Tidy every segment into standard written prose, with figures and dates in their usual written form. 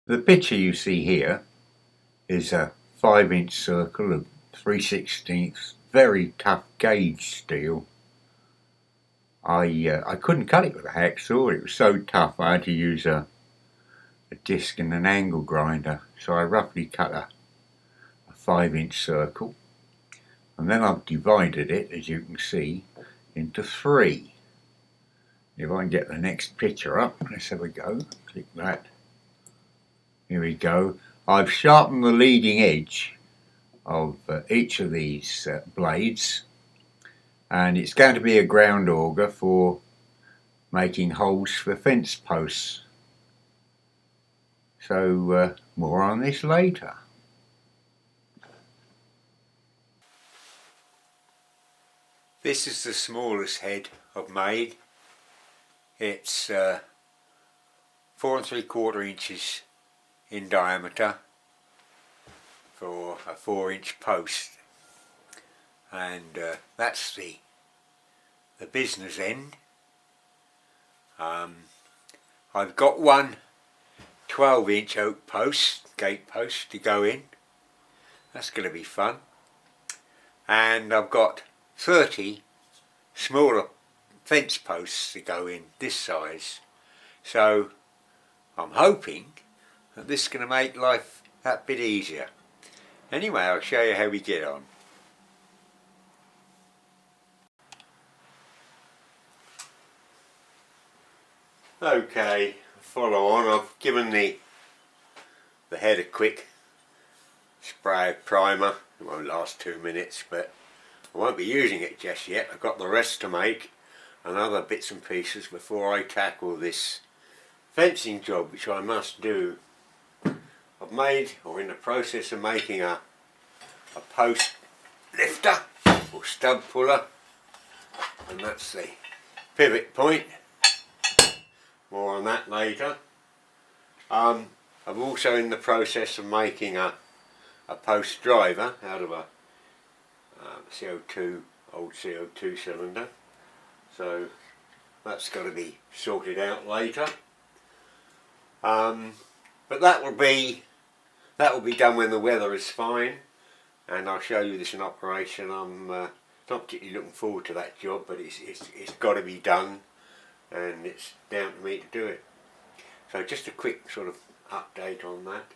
The picture you see here is a 5-inch circle of 3/16 very tough gauge steel. I couldn't cut it with a hacksaw, it was so tough I had to use a disc and an angle grinder. So I roughly cut a 5-inch circle, and then I've divided it, as you can see, into 3. If I can get the next picture up, let's have a go. Click that. Here we go. I've sharpened the leading edge of each of these blades, and it's going to be a ground auger for making holes for fence posts. So more on this later. This is the smallest head I've made. It's 4 3/4 inches in diameter for a 4-inch post, and that's the business end. I've got one 12-inch oak post, gate post, to go in. That's going to be fun. And I've got 30 smaller fence posts to go in this size. So I'm hoping that this is going to make life that bit easier. Anyway, I'll show you how we get on. Okay, follow on. I've given the head a quick spray of primer. It won't last 2 minutes, but I won't be using it just yet. I've got the rest to make and other bits and pieces before I tackle this fencing job, which I must do. I've made, or in the process of making, a post lifter or stub puller, and that's the pivot point. More on that later. I'm also in the process of making a post driver out of a old CO2 cylinder, so that's got to be sorted out later. But that will be done when the weather is fine, and I'll show you this in operation. I'm not particularly looking forward to that job, but it's got to be done, and it's down to me to do it. So just a quick sort of update on that.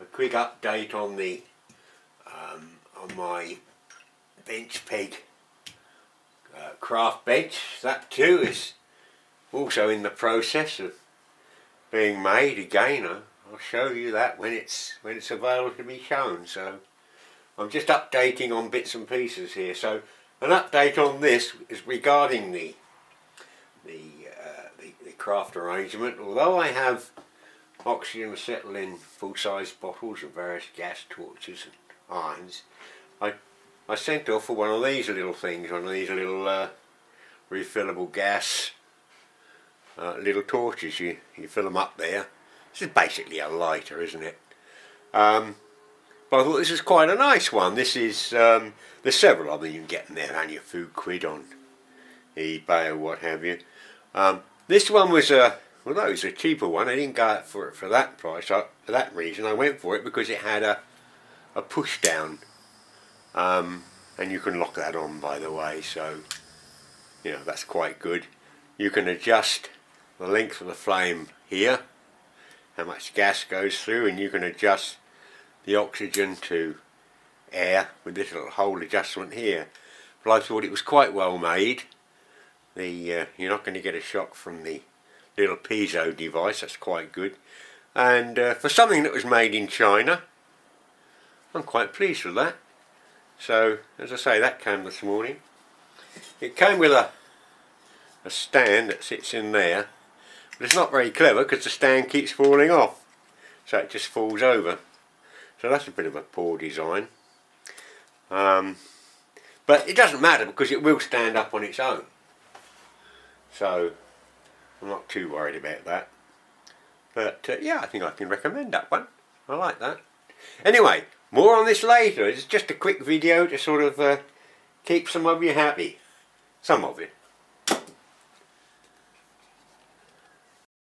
A quick update on the on my bench peg craft bench. That too is also in the process of being made. Again, I'll show you that when it's available to be shown. So I'm just updating on bits and pieces here. So an update on this is regarding the craft arrangement. Although I have oxygen acetylene full-size bottles of various gas torches and irons, I sent off for one of these little things, one of these little refillable gas little torches. You fill them up there. This is basically a lighter, isn't it? But I thought this is quite a nice one. This is there's several of them you can get in there, only a few quid on eBay or what have you. This one was although it's a cheaper one, I didn't go out for it for that price. For that reason, I went for it because it had a push down, and you can lock that on, by the way. So you know that's quite good. You can adjust the length of the flame here, how much gas goes through, and you can adjust the oxygen to air with this little hole adjustment here. But I thought it was quite well made. You're not going to get a shock from the little piezo device. That's quite good, and for something that was made in China, I'm quite pleased with that. So as I say, that came this morning. It came with a stand that sits in there, but it's not very clever because the stand keeps falling off, so it just falls over. So that's a bit of a poor design, but it doesn't matter because it will stand up on its own. So I'm not too worried about that. But yeah, I think I can recommend that one. I like that. Anyway, more on this later. It's just a quick video to sort of keep some of you happy. Some of you.